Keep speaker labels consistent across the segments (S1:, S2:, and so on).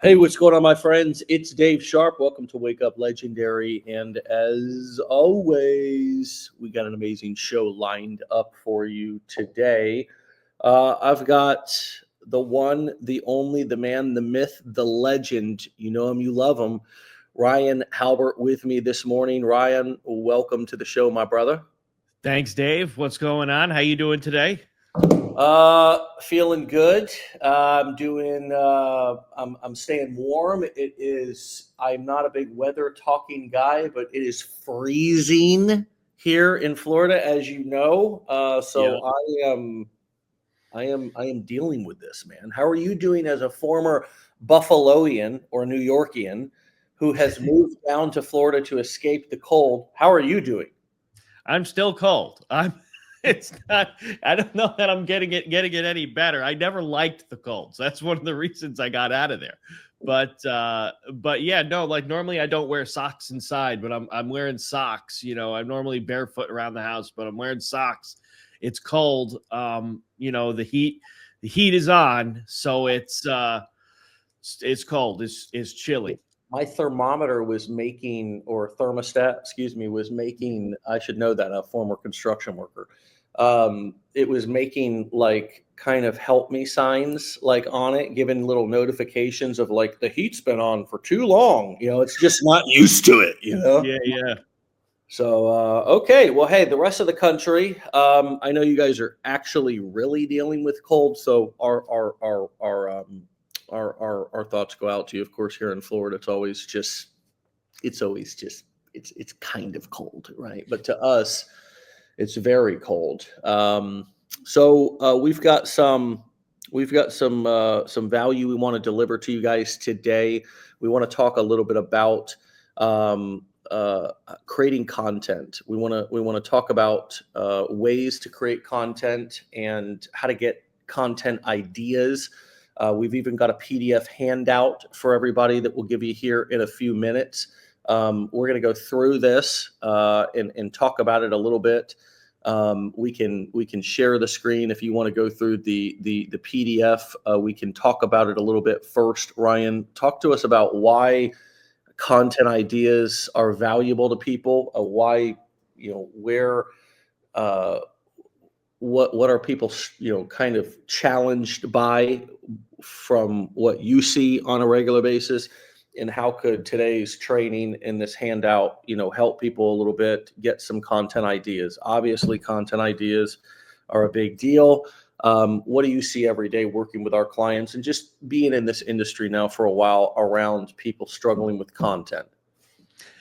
S1: Hey, what's going on, my friends? It's Dave Sharpe. Welcome to Wake Up Legendary. And as always, we got an amazing show lined up for you today. I've got the one, the only, the man, the myth, the legend. You know him, you love him. Ryan Halbert with me this morning. Ryan, welcome to the show, my brother.
S2: Thanks, Dave. What's going on? How you doing today?
S1: Feeling good. I'm staying warm. I'm not a big weather talking guy, but it is freezing here in Florida, as you know. So
S2: Yeah.
S1: I am dealing with this, man. How are you doing as a former Buffaloian or New Yorkian who has moved down to Florida to escape the cold? How are you doing?
S2: I'm still cold. It's not, I don't know that I'm getting it any better. I never liked the colds. That's one of the reasons I got out of there. But yeah, no, like normally I don't wear socks inside, but I'm wearing socks. I'm normally barefoot around the house, but I'm wearing socks. It's cold. The heat is on, so it's cold. It's chilly.
S1: My thermometer was making, or thermostat, excuse me, was making, I should know that, a former construction worker. It was making like kind of help me signs like on it, giving little notifications of like the heat's been on for too long. It's just not used to it.
S2: Yeah, yeah.
S1: So, okay. Well, hey, the rest of the country, I know you guys are actually really dealing with cold. So our thoughts go out to you. Of course, here in Florida, it's kind of cold, right? But to us, it's very cold. So we've got some value we want to deliver to you guys today. We want to talk a little bit about creating content. We want to talk about ways to create content and how to get content ideas. We've even got a PDF handout for everybody that we'll give you here in a few minutes. We're going to go through this and talk about it a little bit. We can share the screen if you want to go through the PDF. We can talk about it a little bit first. Ryan, talk to us about why content ideas are valuable to people. Why, where, what are people, kind of challenged by from what you see on a regular basis, and how could today's training and this handout, help people a little bit get some content ideas? Obviously, content ideas are a big deal. What do you see every day working with our clients and just being in this industry now for a while around people struggling with content?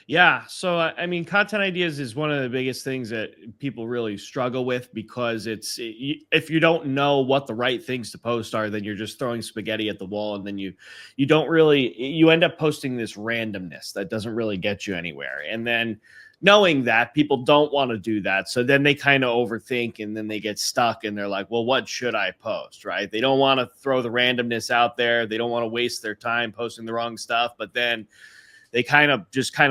S2: Yeah. So, I mean, content ideas is one of the biggest things that people really struggle with because if you don't know what the right things to post are, then you're just throwing spaghetti at the wall. And then you end up posting this randomness that doesn't really get you anywhere. And then knowing that people don't want to do that. So then they kind of overthink and then they get stuck and they're like, well, what should I post? Right. They don't want to throw the randomness out there. They don't want to waste their time posting the wrong stuff. But then they kind of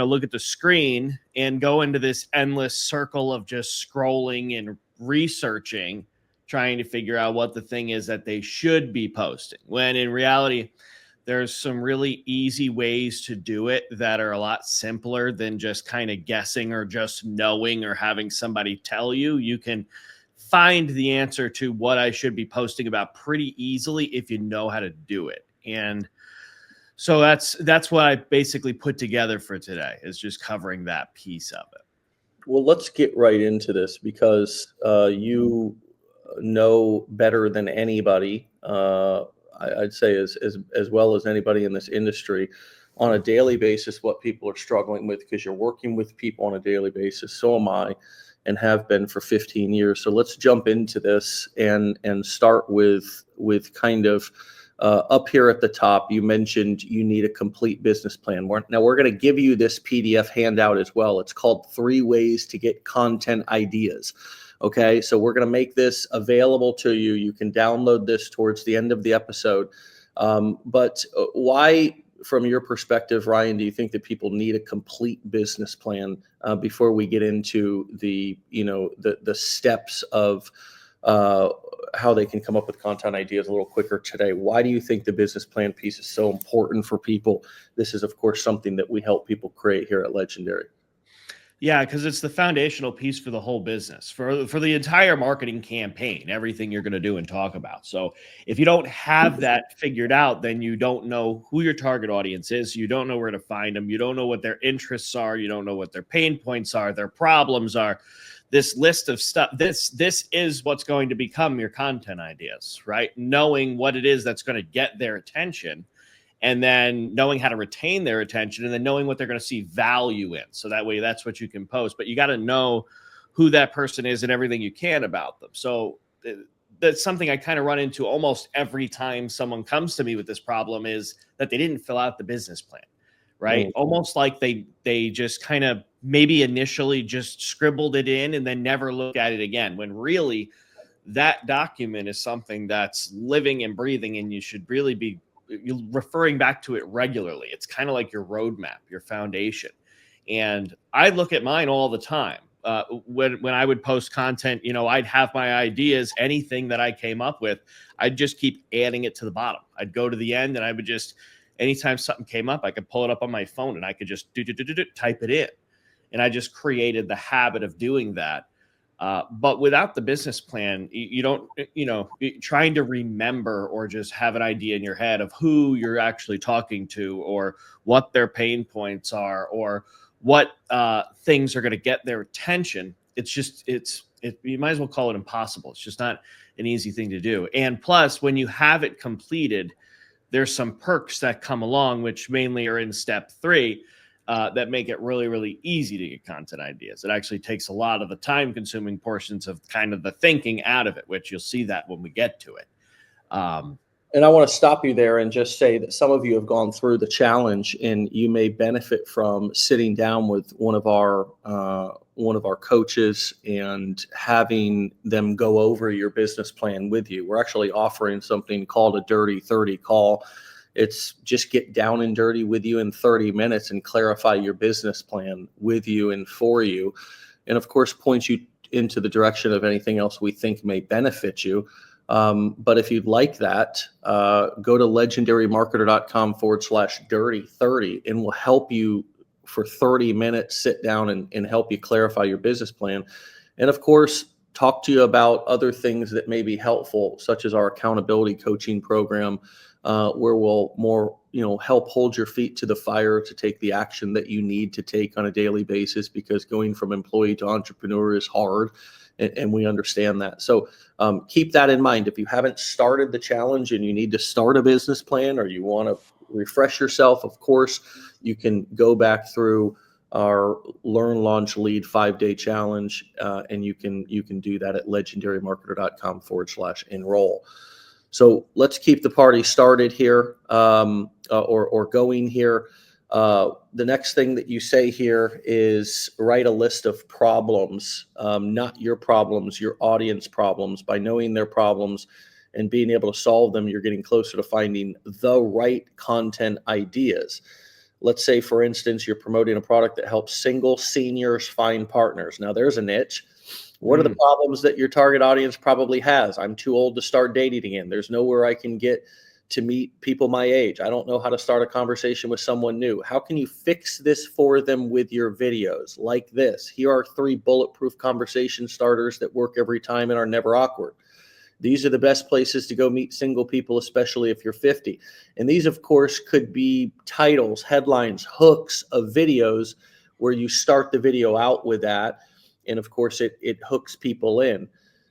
S2: look at the screen and go into this endless circle of just scrolling and researching, trying to figure out what the thing is that they should be posting. When in reality, there's some really easy ways to do it that are a lot simpler than just kind of guessing or just knowing or having somebody tell you. You can find the answer to what I should be posting about pretty easily if you know how to do it. And so that's what I basically put together for today, is just covering that piece of it.
S1: Well, let's get right into this because you know better than anybody. I'd say as well as anybody in this industry, on a daily basis, what people are struggling with, because you're working with people on a daily basis. So am I, and have been for 15 years. So let's jump into this and start with kind of up here at the top. You mentioned you need a complete business plan. Now we're going to give you this PDF handout as well. It's called 3 Ways to Get Content Ideas. Okay, so we're going to make this available to you. You can download this towards the end of the episode. But why, from your perspective, Ryan, do you think that people need a complete business plan before we get into the steps of how they can come up with content ideas a little quicker today. Why do you think the business plan piece is so important for people? This is, of course, something that we help people create here at Legendary.
S2: Yeah, because it's the foundational piece for the whole business, for the entire marketing campaign, everything you're going to do and talk about. So if you don't have that figured out, then you don't know who your target audience is. You don't know where to find them. You don't know what their interests are. You don't know what their pain points are, their problems are. This list of stuff, this is what's going to become your content ideas, right? Knowing what it is that's going to get their attention, and then knowing how to retain their attention, and then knowing what they're going to see value in. So that way, that's what you can post. But you got to know who that person is and everything you can about them. So that's something I kind of run into almost every time someone comes to me with this problem, is that they didn't fill out the business plan, right?
S1: Mm.
S2: Almost like they just kind of maybe initially just scribbled it in and then never looked at it again, when really that document is something that's living and breathing, and you should really be referring back to it regularly. It's kind of like your roadmap, your foundation. And I look at mine all the time. When I would post content, I'd have my ideas, anything that I came up with, I'd just keep adding it to the bottom. I'd go to the end, and I would just, anytime something came up, I could pull it up on my phone and I could just type it in. And I just created the habit of doing that. But without the business plan, you don't, trying to remember or just have an idea in your head of who you're actually talking to, or what their pain points are, or what things are going to get their attention. You might as well call it impossible. It's just not an easy thing to do. And plus, when you have it completed, there's some perks that come along, which mainly are in step 3. That make it really, really easy to get content ideas. It actually takes a lot of the time-consuming portions of kind of the thinking out of it, which you'll see that when we get to it.
S1: And I want to stop you there and just say that some of you have gone through the challenge, and you may benefit from sitting down with one of our coaches and having them go over your business plan with you. We're actually offering something called a Dirty 30 call. It's just get down and dirty with you in 30 minutes and clarify your business plan with you and for you. And of course, point you into the direction of anything else we think may benefit you. But if you'd like that, go to legendarymarketer.com/dirty30, and we'll help you for 30 minutes, sit down and help you clarify your business plan. And of course, talk to you about other things that may be helpful, such as our accountability coaching program, where we'll more, help hold your feet to the fire to take the action that you need to take on a daily basis, because going from employee to entrepreneur is hard, and we understand that. So keep that in mind. If you haven't started the challenge and you need to start a business plan, or you want to refresh yourself, of course, you can go back through our Learn, Launch, Lead 5-day challenge, and you can do that at legendarymarketer.com/enroll. So let's keep the party started here, or going here. The next thing that you say here is write a list of problems, not your problems, your audience problems. By knowing their problems and being able to solve them, you're getting closer to finding the right content ideas. Let's say, for instance, you're promoting a product that helps single seniors find partners. Now, there's a niche. What are the problems that your target audience probably has? I'm too old to start dating again. There's nowhere I can get to meet people my age. I don't know how to start a conversation with someone new. How can you fix this for them with your videos like this? Here are 3 bulletproof conversation starters that work every time and are never awkward. These are the best places to go meet single people, especially if you're 50. And these, of course, could be titles, headlines, hooks of videos where you start the video out with that. And of course, it hooks people in.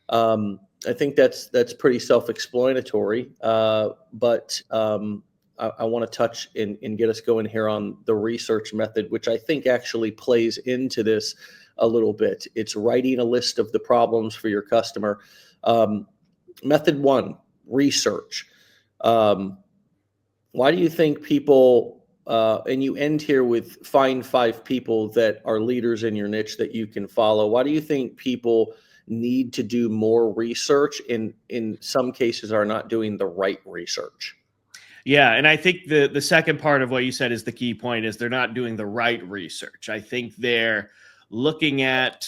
S1: I think that's pretty self-explanatory. But I want to touch and get us going here on the research method, which I think actually plays into this a little bit. It's writing a list of the problems for your customer. Method 1, research. Why do you think people, and you end here with find 5 people that are leaders in your niche that you can follow. Why do you think people need to do more research, and in some cases are not doing the right research?
S2: Yeah, and I think the second part of what you said is the key point, is they're not doing the right research. I think they're looking at,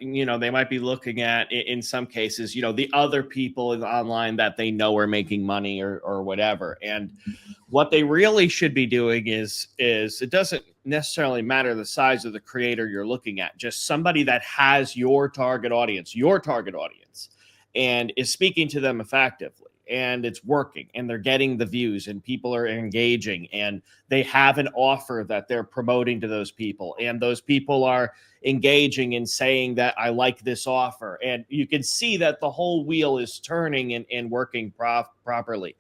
S2: they might be looking at, in some cases, the other people online that they know are making money or whatever. And what they really should be doing is it doesn't necessarily matter the size of the creator you're looking at, just somebody that has your target audience, and is speaking to them effectively, and it's working, and they're getting the views, and people are engaging, and they have an offer that they're promoting to those people, and those people are engaging and saying that I like this offer. And you can see that the whole wheel is turning and working properly.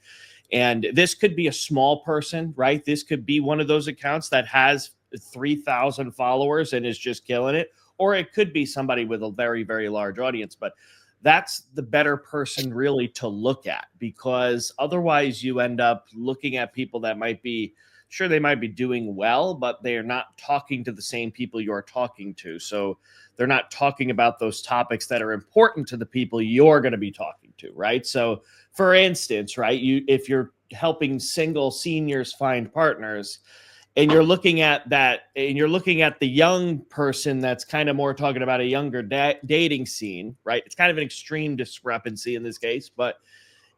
S2: And this could be a small person, right? This could be one of those accounts that has 3,000 followers and is just killing it. Or it could be somebody with a very, very large audience. But that's the better person really to look at, because otherwise you end up looking at people that might be, sure, they might be doing well, but they're not talking to the same people you're talking to. So they're not talking about those topics that are important to the people you're going to be talking to, right? So for instance, right, if you're helping single seniors find partners, and you're looking at that, and you're looking at the young person that's kind of more talking about a younger dating scene, right? It's kind of an extreme discrepancy in this case, but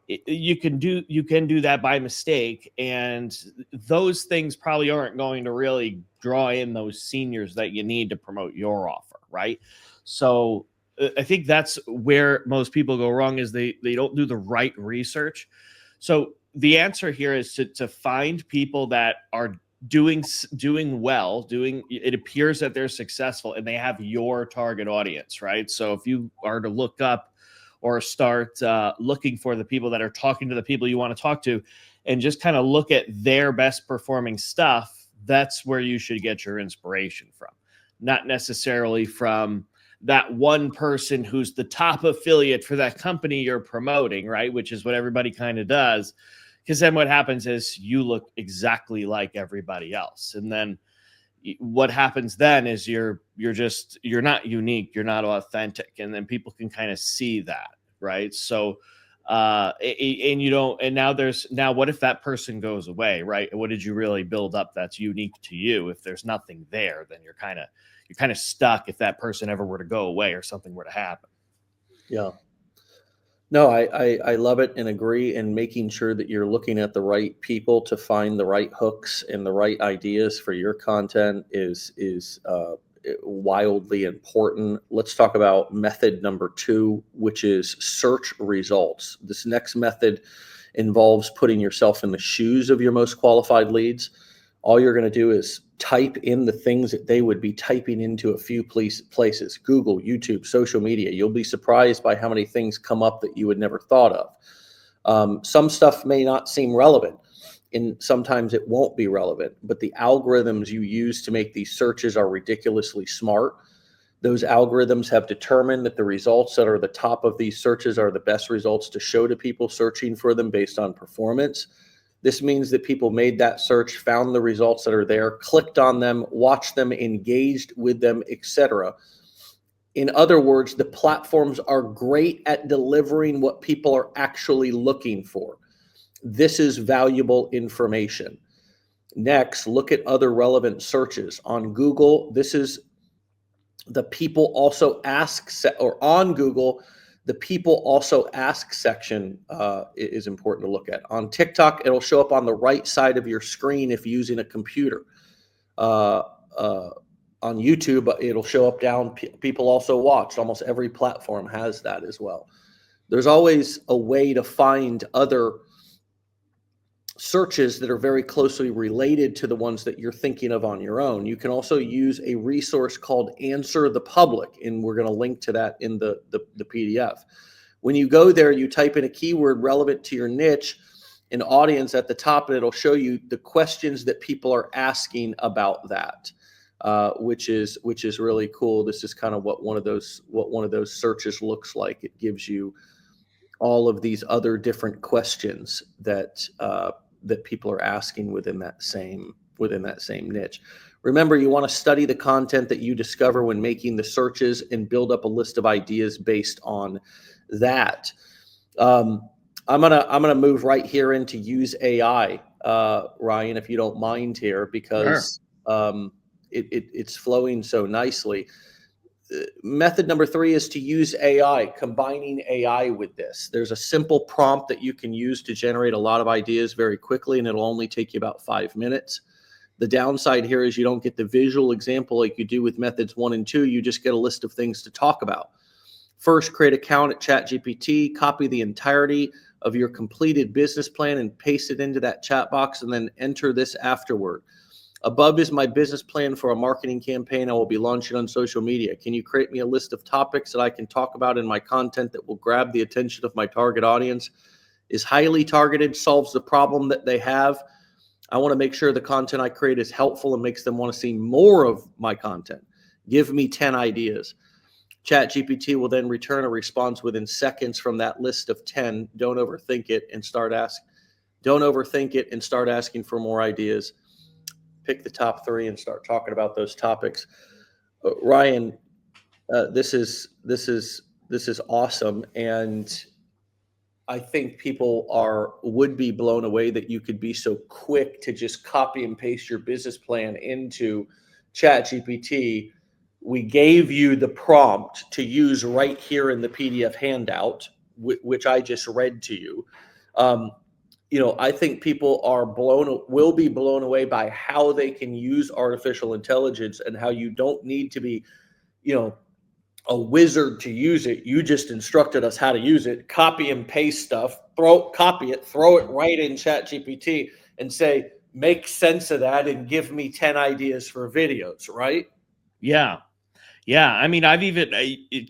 S2: you can do that by mistake, and those things probably aren't going to really draw in those seniors that you need to promote your offer, right? So I think that's where most people go wrong, is they don't do the right research. So the answer here is to find people that are doing well, it appears that they're successful, and they have your target audience, right? So if you are to look up or start looking for the people that are talking to the people you want to talk to, and just kind of look at their best performing stuff, that's where you should get your inspiration from, not necessarily from that one person who's the top affiliate for that company you're promoting, right? Which is what everybody kind of does. Because then what happens is you look exactly like everybody else. And then what happens then is you're not unique, you're not authentic. And then people can kind of see that, right? So and you don't, and now what if that person goes away, right? What did you really build up that's unique to you? If there's nothing there, then you're kind of stuck if that person ever were to go away or something were to happen.
S1: Yeah. No, I love it and agree. And making sure that you're looking at the right people to find the right hooks and the right ideas for your content is wildly important. Let's talk about method number 2, which is search results. This next method involves putting yourself in the shoes of your most qualified leads. All you're going to do is type in the things that they would be typing into a few places: Google, YouTube, social media. You'll be surprised by how many things come up that you would never thought of. Some stuff may not seem relevant, and sometimes it won't be relevant, but the algorithms you use to make these searches are ridiculously smart. Those algorithms have determined that the results that are the top of these searches are the best results to show to people searching for them based on performance. This means that people made that search, found the results that are there, clicked on them, watched them, engaged with them, etc. In other words, the platforms are great at delivering what people are actually looking for. This is valuable information. Next, look at other relevant searches. On Google, this is the people also ask, or on Google, the people also ask section is important to look at. On TikTok, it'll show up on the right side of your screen if using a computer. On YouTube, it'll show up down. People also watch. Almost every platform has that as well. There's always a way to find other searches that are very closely related to the ones that you're thinking of on your own. You can also use a resource called Answer the Public, and we're going to link to that in the PDF. When you go there, you type in a keyword relevant to your niche and audience at the top, and it'll show you the questions that people are asking about that, which is really cool. This is kind of what one of those searches looks like. It gives you all of these other different questions that people are asking within that same niche. Remember, you want to study the content that you discover when making the searches and build up a list of ideas based on that. I'm gonna move right here into use AI, Ryan, if you don't mind here, because it's flowing so nicely. Method number 3 is to use AI, combining AI with this. There's a simple prompt that you can use to generate a lot of ideas very quickly, and it'll only take you about 5 minutes. The downside here is you don't get the visual example like you do with methods 1 and 2. You just get a list of things to talk about. First, create an account at ChatGPT, copy the entirety of your completed business plan and paste it into that chat box, and then enter this afterward. Above is my business plan for a marketing campaign I will be launching on social media. Can you create me a list of topics that I can talk about in my content that will grab the attention of my target audience? Is highly targeted, solves the problem that they have. I want to make sure the content I create is helpful and makes them want to see more of my content. Give me 10 ideas. ChatGPT will then return a response within seconds from that list of 10. Don't overthink it and start asking for more ideas. Pick the top 3 and start talking about those topics. Ryan, this is awesome, and I think people would be blown away that you could be so quick to just copy and paste your business plan into ChatGPT. We gave you the prompt to use right here in the PDF handout, which I just read to you. I think people will be blown away by how they can use artificial intelligence and how you don't need to be, a wizard to use it. You just instructed us how to use it. Copy and paste stuff, copy it, throw it right in ChatGPT and say, make sense of that and give me 10 ideas for videos, right?
S2: Yeah. Yeah, I mean, I've even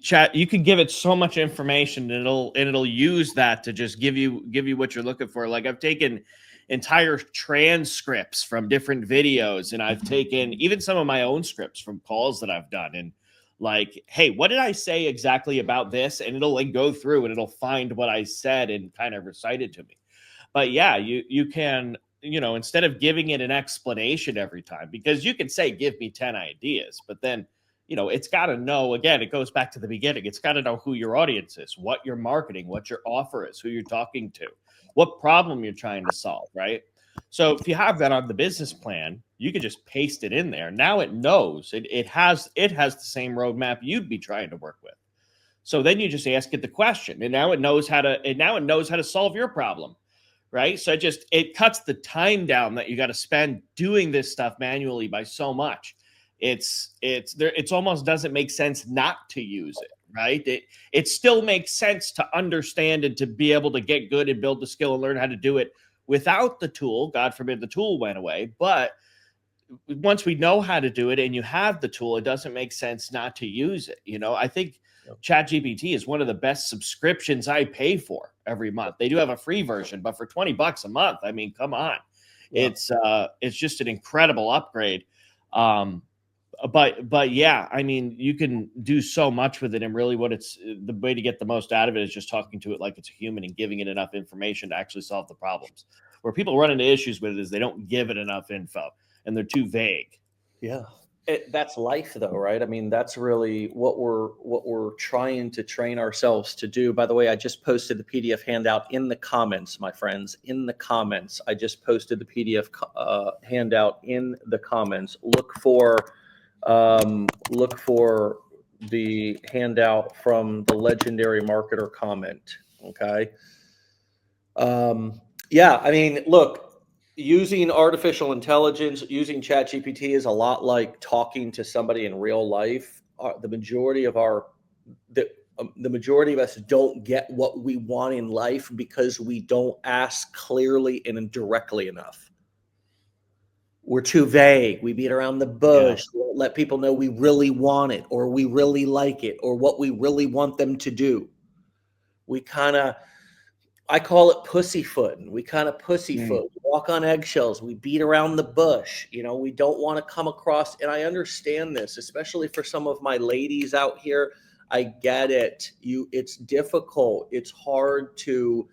S2: chat. You can give it so much information, and it'll use that to just give you what you're looking for. Like I've taken entire transcripts from different videos, and I've taken even some of my own scripts from calls that I've done, and like, hey, what did I say exactly about this? And it'll like go through and it'll find what I said and kind of recite it to me. But yeah, you can, instead of giving it an explanation every time, because you can say, give me 10 ideas, but then it's got to know, again, it goes back to the beginning. It's got to know who your audience is, what you're marketing, what your offer is, who you're talking to, what problem you're trying to solve, right? So if you have that on the business plan, you can just paste it in there. Now it knows it has the same roadmap you'd be trying to work with. So then you just ask it the question, and now it knows how to solve your problem, right? So it cuts the time down that you got to spend doing this stuff manually by so much. It's almost doesn't make sense not to use it, right? It still makes sense to understand and to be able to get good and build the skill and learn how to do it without the tool. God forbid the tool went away. But once we know how to do it and you have the tool, it doesn't make sense not to use it. I think ChatGPT is one of the best subscriptions I pay for every month. They do have a free version, but for $20 a month, I mean, come on. Yeah. It's just an incredible upgrade. But yeah, I mean, you can do so much with it, and really the way to get the most out of it is just talking to it like it's a human and giving it enough information to actually solve the problems. Where people run into issues with it is they don't give it enough info and they're too vague.
S1: Yeah. That's life though, right? I mean, that's really what we're trying to train ourselves to do. By the way, I just posted the PDF handout in the comments, my friends, in the comments. I just posted the PDF handout in the comments. Look for the handout from the legendary marketer comment. Okay. Yeah. I mean, look, using artificial intelligence, using ChatGPT is a lot like talking to somebody in real life. The majority of us don't get what we want in life because we don't ask clearly and directly enough. We're too vague. We beat around the bush. Yeah. We won't let people know we really want it or we really like it or what we really want them to do. I call it pussyfooting. We kind of pussyfoot. We walk on eggshells. We beat around the bush. We don't want to come across, and I understand this, especially for some of my ladies out here. I get it. It's difficult. It's hard to,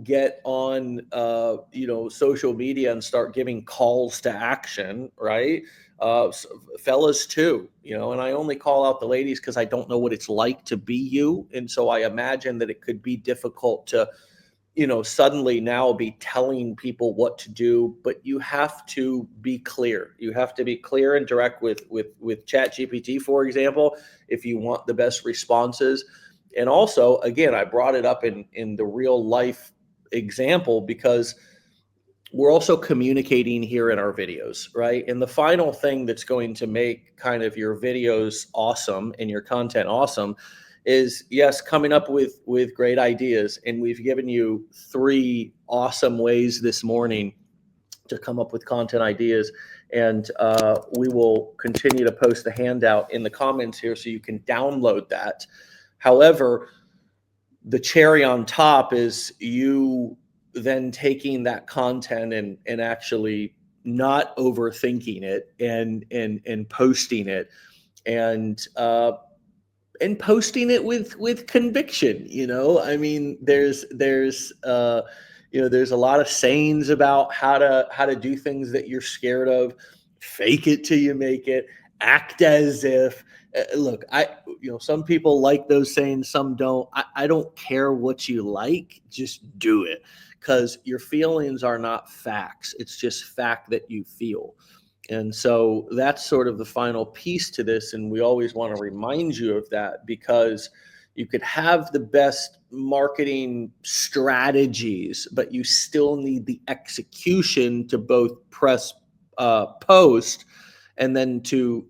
S1: get on, social media and start giving calls to action, right? Fellas too, and I only call out the ladies because I don't know what it's like to be you. And so I imagine that it could be difficult to, suddenly now be telling people what to do, but you have to be clear. You have to be clear and direct with ChatGPT, for example, if you want the best responses. And also, again, I brought it up in the real life example because we're also communicating here in our videos, right? And the final thing that's going to make kind of your videos awesome and your content awesome is, yes, coming up with great ideas. And we've given you 3 awesome ways this morning to come up with content ideas. And we will continue to post the handout in the comments here so you can download that. However, the cherry on top is you then taking that content and actually not overthinking it and posting it and posting it with conviction. I mean, there's there's a lot of sayings about how to do things that you're scared of. Fake it till you make it. Act as if. Look, some people like those sayings, some don't. I don't care what you like, just do it, because your feelings are not facts. It's just fact that you feel. And so that's sort of the final piece to this. And we always want to remind you of that, because you could have the best marketing strategies, but you still need the execution to both press post and then to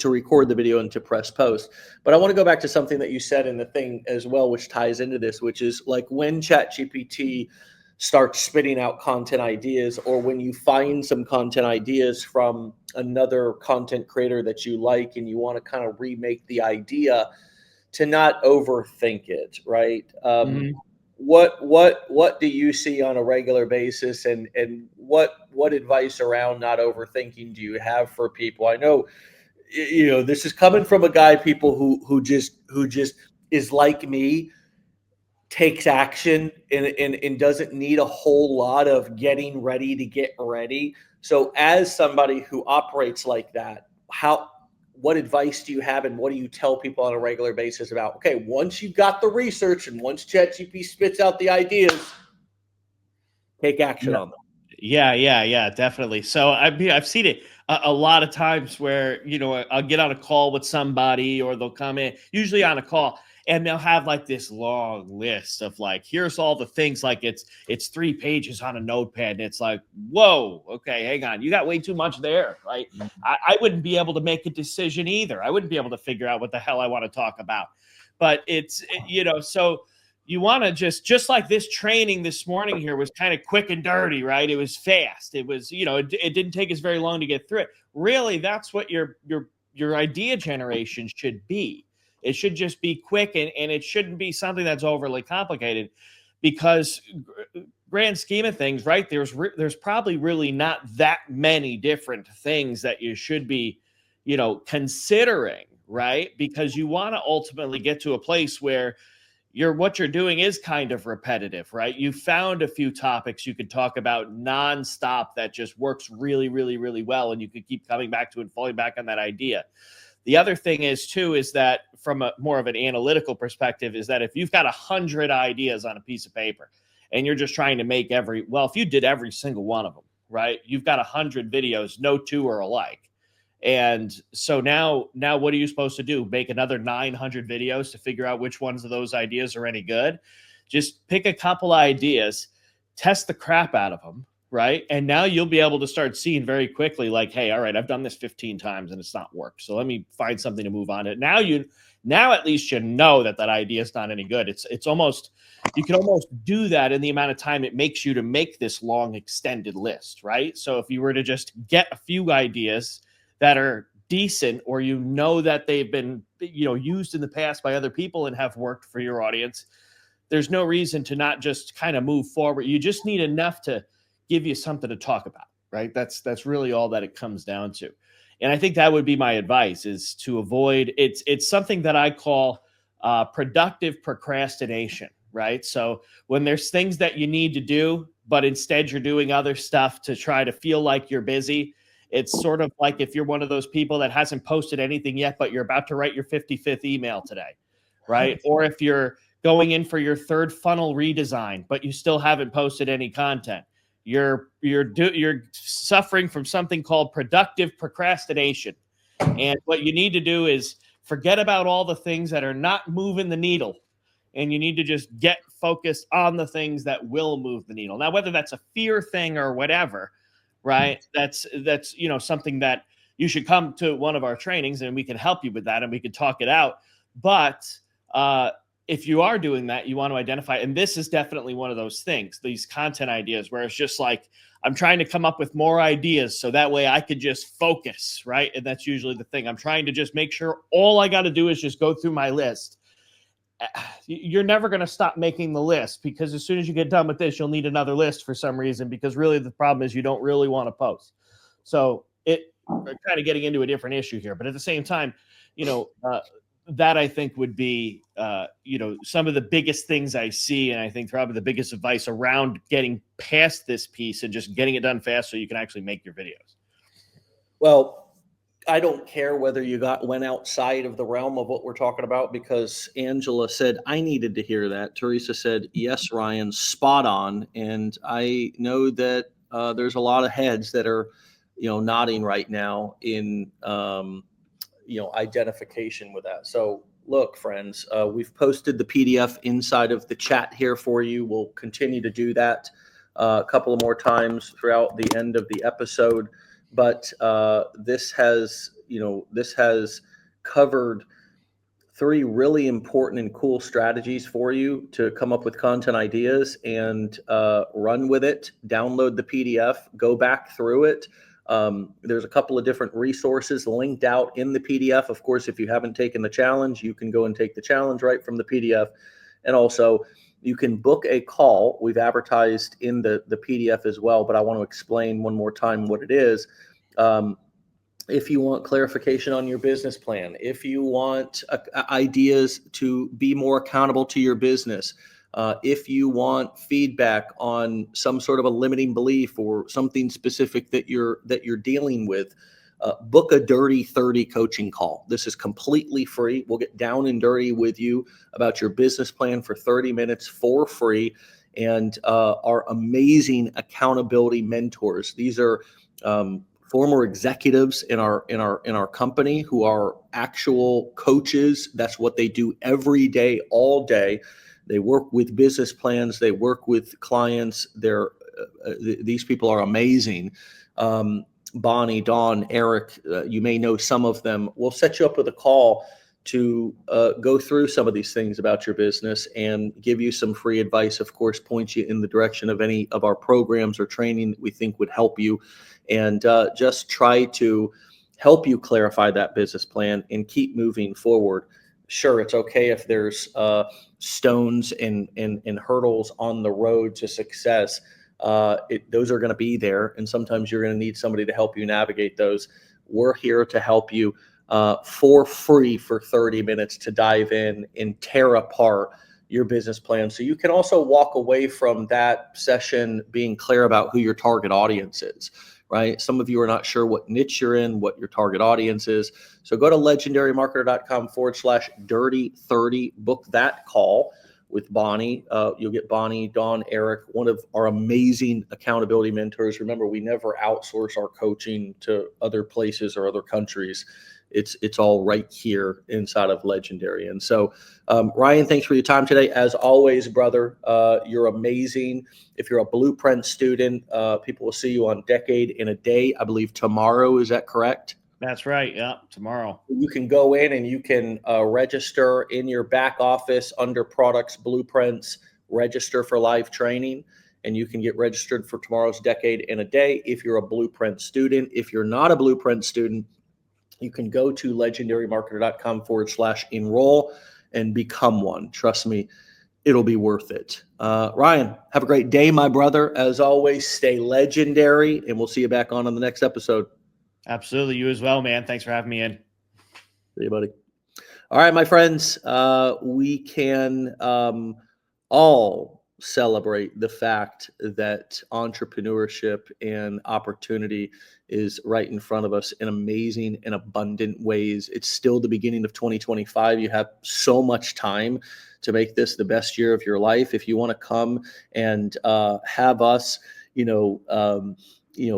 S1: record the video and to press post. But I want to go back to something that you said in the thing as well, which ties into this, which is like when ChatGPT starts spitting out content ideas, or when you find some content ideas from another content creator that you like and you want to kind of remake the idea, to not overthink it, right? What do you see on a regular basis, and what advice around not overthinking do you have for people? I know this is coming from a guy, people who just is like me, takes action and doesn't need a whole lot of getting ready to get ready. So as somebody who operates like that, what advice do you have, and what do you tell people on a regular basis about, okay, once you've got the research and once ChatGPT spits out the ideas, take action on them?
S2: Yeah, definitely. So I've seen it a lot of times where, I'll get on a call with somebody, or they'll come in, usually on a call, and they'll have like this long list of like, here's all the things, like it's 3 pages on a notepad. And it's like, whoa, okay, hang on. You got way too much there, right? I wouldn't be able to make a decision either. I wouldn't be able to figure out what the hell I want to talk about. But so you want to just like this training this morning here was kind of quick and dirty, right? It was fast. It was, it didn't take us very long to get through it. Really, that's what your idea generation should be. It should just be quick, and it shouldn't be something that's overly complicated, because grand scheme of things, right? There's probably really not that many different things that you should be, considering, right? Because you want to ultimately get to a place where what you're doing is kind of repetitive, right? You found a few topics you could talk about nonstop that just works really, really, really well, and you could keep coming back to and falling back on that idea. The other thing is that from a more of an analytical perspective, is that if you've got 100 ideas on a piece of paper and you're just trying to make if you did every single one of them, right? You've got 100 videos, no 2 are alike. And so now what are you supposed to do? Make another 900 videos to figure out which ones of those ideas are any good? Just pick a couple ideas, test the crap out of them, right? And now you'll be able to start seeing very quickly, like, hey, all right, I've done this 15 times and it's not worked. So let me find something to move on to. Now at least you know that idea is not any good. It's almost, you can almost do that in the amount of time it makes you to make this long extended list, right? So if you were to just get a few ideas that are decent, or that they've been used in the past by other people and have worked for your audience, there's no reason to not just kind of move forward. You just need enough to give you something to talk about, right? That's really all that it comes down to. And I think that would be my advice, is to avoid it's something that I call productive procrastination, right? So when there's things that you need to do, but instead you're doing other stuff to try to feel like you're busy. It's sort of like if you're one of those people that hasn't posted anything yet, but you're about to write your 55th email today, right? Or if you're going in for your third funnel redesign, but you still haven't posted any content. You're suffering from something called productive procrastination. And what you need to do is forget about all the things that are not moving the needle. And you need to just get focused on the things that will move the needle. Now, whether that's a fear thing or whatever, right? That's something that you should come to one of our trainings and we can help you with that and we can talk it out. But if you are doing that, you want to identify, and this is definitely one of those things, these content ideas where it's just like, I'm trying to come up with more ideas so that way I could just focus, right? And that's usually the thing. I'm trying to just make sure all I got to do is just go through my list. You're never going to stop making the list, because as soon as you get done with this, you'll need another list for some reason, because really the problem is you don't really want to post. So we're kind of getting into a different issue here, but at the same time, that I think would be, some of the biggest things I see. And I think probably the biggest advice around getting past this piece and just getting it done fast so you can actually make your videos.
S1: Well, I don't care whether you went outside of the realm of what we're talking about, because Angela said, I needed to hear that. Teresa said, yes, Ryan, spot on. And I know that there's a lot of heads that are, nodding right now in, identification with that. So look, friends, we've posted the PDF inside of the chat here for you. We'll continue to do that a couple of more times throughout the end of the episode. But this has covered 3 really important and cool strategies for you to come up with content ideas and run with it. Download the PDF, go back through it. There's a couple of different resources linked out in the PDF. Of course, if you haven't taken the challenge, you can go and take the challenge right from the PDF. And also, you can book a call. We've advertised in the PDF as well, but I want to explain one more time what it is. If you want clarification on your business plan, if you want ideas to be more accountable to your business, if you want feedback on some sort of a limiting belief or something specific that you're dealing with, book a Dirty 30 coaching call. This is completely free. We'll get down and dirty with you about your business plan for 30 minutes for free. And our amazing accountability mentors. These are former executives in our company who are actual coaches. That's what they do every day, all day. They work with business plans. They work with clients. These people are amazing. Bonnie, Dawn, Eric, you may know some of them. We'll set you up with a call to go through some of these things about your business and give you some free advice, of course, point you in the direction of any of our programs or training that we think would help you, and just try to help you clarify that business plan and keep moving forward. Sure, it's okay if there's stones and hurdles on the road to success. Those are going to be there, and sometimes you're going to need somebody to help you navigate those. We're here to help you for free for 30 minutes to dive in and tear apart your business plan, so you can also walk away from that session being clear about who your target audience is. Right? Some of you are not sure what niche you're in, what your target audience is. So go to legendarymarketer.com/dirty30, book that call with Bonnie. You'll get Bonnie, Dawn, Eric, one of our amazing accountability mentors. Remember, we never outsource our coaching to other places or other countries. It's all right here inside of Legendary. And so, Ryan, thanks for your time today. As always, brother, you're amazing. If you're a Blueprint student, people will see you on Decade in a Day, I believe tomorrow. Is that correct?
S2: That's right. Yeah, tomorrow.
S1: You can go in and you can register in your back office under products, blueprints, register for live training, and you can get registered for tomorrow's Decade in a Day if you're a Blueprint student. If you're not a Blueprint student, you can go to legendarymarketer.com/enroll and become one. Trust me, it'll be worth it. Ryan, have a great day, my brother. As always, stay legendary, and we'll see you back on the next episode.
S2: Absolutely. You as well, man. Thanks for having me in.
S1: See you, buddy. All right, my friends, we can all celebrate the fact that entrepreneurship and opportunity is right in front of us in amazing and abundant ways. It's still the beginning of 2025. You have so much time to make this the best year of your life. If you want to come and have us,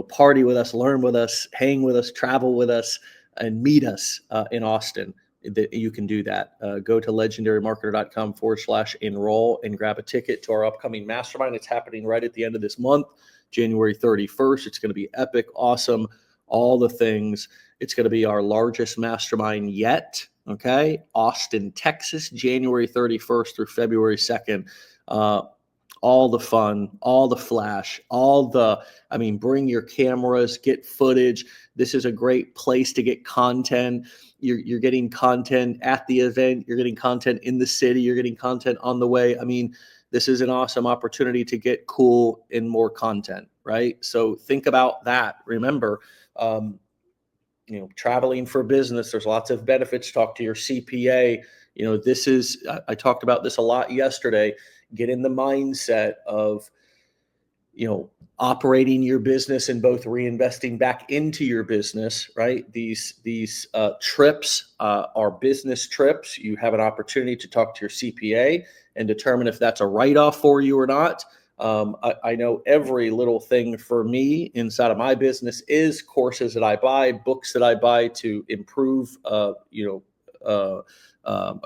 S1: party with us, learn with us, hang with us, travel with us, and meet us in Austin, that you can do that. Go to legendarymarketer.com/enroll and grab a ticket to our upcoming mastermind. It's happening right at the end of this month, January 31st. It's going to be epic, awesome, all the things. It's going to be our largest mastermind yet. Okay. Austin, Texas, January 31st through February 2nd. All the fun, all the flash, bring your cameras, get footage. This is a great place to get content. You're getting content at the event. You're getting content in the city. You're getting content on the way. This is an awesome opportunity to get cool and more content, right? So think about that. Remember, traveling for business, there's lots of benefits. Talk to your CPA. I talked about this a lot yesterday. Get in the mindset of, operating your business and both reinvesting back into your business, right? These trips are business trips. You have an opportunity to talk to your CPA and determine if that's a write-off for you or not. I know every little thing for me inside of my business is courses that I buy, books that I buy to improve,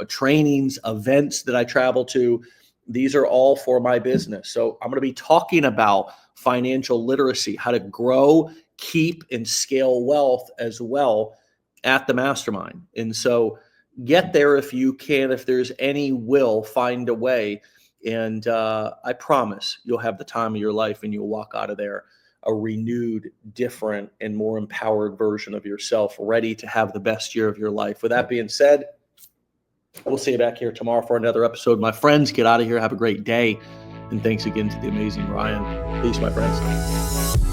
S1: trainings, events that I travel to. These are all for my business. So I'm going to be talking about financial literacy, how to grow, keep, and scale wealth as well at the mastermind. And so get there if you can. If there's any will, find a way. And I promise you'll have the time of your life and you'll walk out of there a renewed, different, and more empowered version of yourself, ready to have the best year of your life. With that being said, we'll see you back here tomorrow for another episode. My friends, get out of here. Have a great day. And thanks again to the amazing Ryan. Peace, my friends.